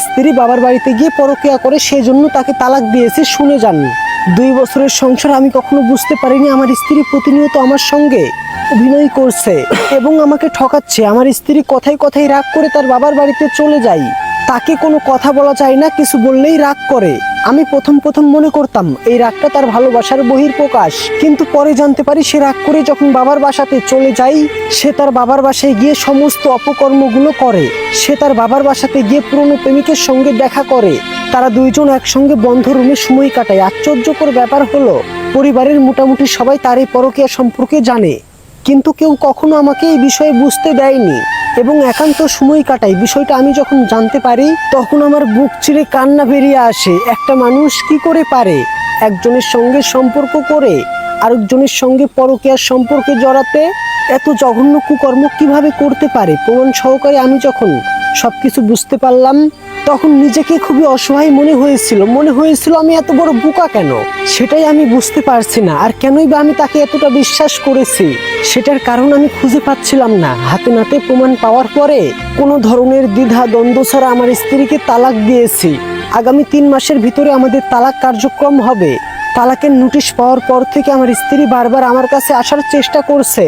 স্ত্রী বাবার বাড়িতে গিয়ে পরকীয়া করে, সেজন্য তাকে তালাক দিয়েছে। শুনে যান, 2 বছরের সংসার আমি কখনো বুঝতে পারিনি আমার স্ত্রী প্রতিনিয়ত আমার সঙ্গে অভিনয় করছে এবং আমাকে ঠকাচ্ছে। আমার স্ত্রী কথায় কথায় রাগ করে তার বাবার বাড়িতে চলে যায়। তাকে কোনো কথা বলা যায় না, কিছু বললেই রাগ করে। আমি প্রথম মনে করতাম এই রাগটা তার ভালোবাসার বহিঃপ্রকাশ, কিন্তু পরে জানতে পারি সে রাগ করে যখন বাবার বাসাতে চলে যায়, সে তার বাবার বাসায় গিয়ে সমস্ত অপকর্মগুলো করে। সে তার বাবার বাসাতে গিয়ে পুরনো প্রেমিকের সঙ্গে দেখা করে, তারা দুইজন একসঙ্গে বন্ধ রুমে সময় কাটায়। আশ্চর্যকর ব্যাপার হলো, পরিবারের মোটামুটি সবাই তার এই পরকীয়া সম্পর্কে জানে, কিন্তু কেউ কখনো আমাকে এই বিষয়ে বুঝতে দেয়নি এবং একান্ত সময় কাটাই। বিষয়টা আমি যখন জানতে পারি তখন আমার বুক চিরে কান্না বেরিয়ে আসে। একটা মানুষ কি করে পারে একজনের সঙ্গে সম্পর্ক করে আরেকজনের সঙ্গে পরকীয়ার সম্পর্কে জড়াতে? এত জঘন্য কুকর্ম কিভাবে করতে পারে? প্রমাণ সহকারে আমি যখন সবকিছু বুঝতে পারলাম তখন নিজেকে খুবই অসহায় মনে হয়েছিল আমি এত বড় বোকা কেন, সেটাই আমি বুঝতে পারছি না। আর কেনই বা আমি তাকে এতটা বিশ্বাস করেছি, সেটার কারণ আমি খুঁজে পাচ্ছিলাম না। হাতে নাতে প্রমাণ পাওয়ার পরে কোনো ধরনের দ্বিধা দ্বন্দ্ব ছাড়া আমার স্ত্রীকে তালাক দিয়েছি। আগামী 3 মাসের ভিতরে আমাদের তালাক কার্যক্রম হবে। তালাকের নোটিশ পাওয়ার পর থেকে আমার স্ত্রী বারবার আমার কাছে আসার চেষ্টা করছে।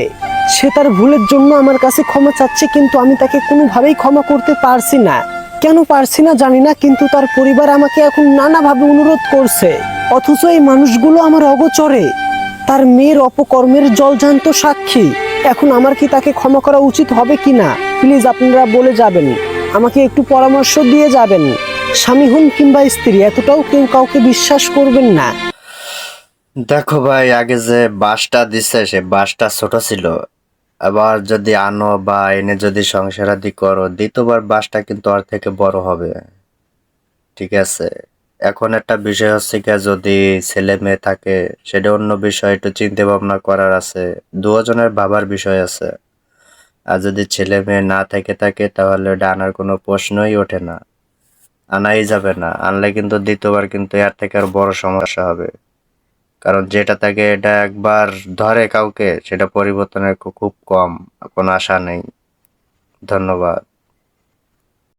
সে তার ভুলের জন্য আমার কাছে ক্ষমা চাচ্ছে, কিন্তু আমি তাকে কোনোভাবেই ক্ষমা করতে পারছি না। কেন পারছি না জানি না, কিন্তু তার পরিবার আমাকে এখন নানাভাবে অনুরোধ করছে, অথচ এই মানুষগুলো আমার অগোচরে তার মেয়ের অপকর্মের জলজান্ত সাক্ষী। এখন আমার কি তাকে ক্ষমা করা উচিত হবে কিনা, প্লিজ আপনারা বলে যাবেন, আমাকে একটু পরামর্শ দিয়ে যাবেন। স্বামী হন কিংবা স্ত্রী, এতটাও কেউ কাউকে বিশ্বাস করবেন না। দেখো ভাই, আগে যে বাসটা দিছে সে বাসটা ছোট ছিল। আবার যদি আনো বা এনে যদি সংসারাদি করো, দ্বিতীয়বার বাসটা কিন্তু ওর থেকে বড় হবে। ঠিক আছে, এখন একটা বিষয় হচ্ছে কি, যদি ছেলে মেয়ে থাকে সেটা অন্য বিষয়, একটু চিন্তা ভাবনা করার আছে, দুজনের ভাবার বিষয় আছে। আর যদি ছেলে মেয়ে না থাকে তাহলে ওটা আনার কোনো প্রশ্নই ওঠে না, আনাই যাবে না। আনলে কিন্তু দ্বিতীয়বার কিন্তু এর থেকে আর বড় সমস্যা হবে। কারণ যেটা তাকে এটা একবার ধরে কাউকে, সেটা পরিবর্তনের খুব কম, কোনো আশা নেই। ধন্যবাদ।